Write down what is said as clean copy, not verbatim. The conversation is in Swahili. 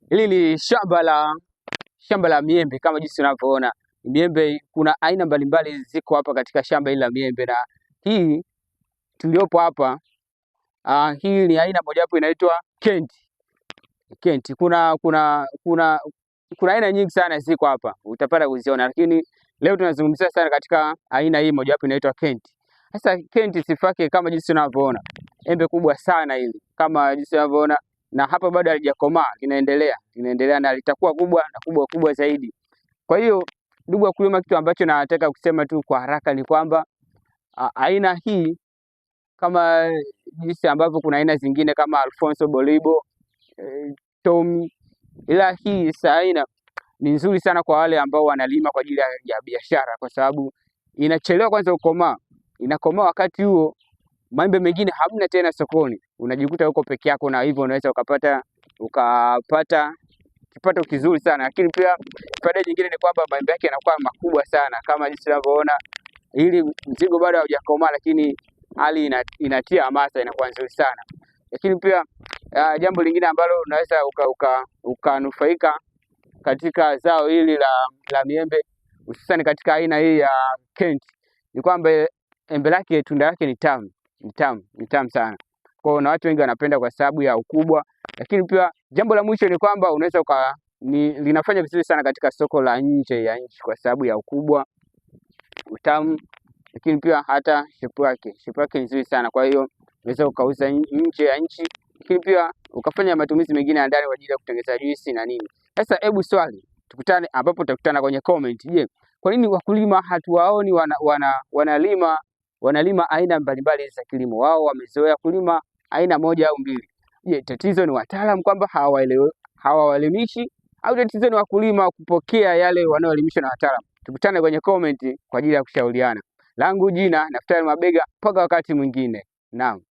Hili ni shamba la miembe kama jinsi unavyoona. Miembe kuna aina mbalimbali ziko hapa katika shamba hili la miembe, na hii tuliopo hapa hii ni aina mojawapo inaitwa Kent. Kuna aina nyingi sana ziko hapa, utapata kuziona, lakini leo tunazungumzia sana katika aina hii mojawapo inaitwa Kent. Sasa Kent sifa yake kama jinsi unavyoona, embe kubwa sana hili kama jinsi unavyoona, na hapa bado halijakomaa, linaendelea na litakuwa kubwa na kubwa zaidi. Kwa hiyo ndugu wakulima, kitu ambacho nataka kusema tu kwa haraka ni kwamba aina hii kama jinsi ambavyo kuna aina zingine kama Alfonso Bolibo, Tommy, ila hii aina ni nzuri sana kwa wale ambao wanalima kwa ajili ya biashara, kwa sababu inachelewa kwanza kukomaa. Inakomaa wakati huo maembe mengine hamna tena sokoni, unajikuta huko peke yako, na hivyo unaweza ukapata kipato kizuri sana. Lakini pia faida nyingine ni kwamba maembe yake yanakuwa makubwa sana kama jinsi unavyoona. Ili mzigo bado haujakomaa, lakini hali inatia hamasa, inakuwa nzuri sana. Lakini pia jambo lingine ambalo unaweza ukanufaika katika zao hili la miembe, hususan katika aina hii ya Kent, ni kwamba embe lake, tunda lake ni tamu sana. Kwa hiyo na watu wengi wanapenda kwa sababu ya ukubwa. Lakini pia jambo la mwisho ni kwamba unaweza linafanya vizuri sana katika soko la nje ya nchi kwa sababu ya ukubwa, utamu, lakini pia hata shepu yake ni nzuri sana. Kwa hiyo unaweza ukauza nje ya nchi, lakini pia ukafanya matumizi mengine ya ndani kwa ajili ya kutengeneza juisi na nini. Sasa hebu swali tukutane, ambapo tutakutana kwenye comment. Je, kwa nini wakulima hatuwaoni wanalima aina mbalimbali za kilimo? Wao wamezoea kulima aina moja au mbili. Je, tatizo ni wataalamu kwamba hawawaelimishi, au tatizo ni wakulima kupokea yale wanaoelimishwa na wataalamu? Tukutane kwenye comment kwa ajili ya kushauriana. Langu jina Naftali Mabega, mpaka wakati mwingine. Naam.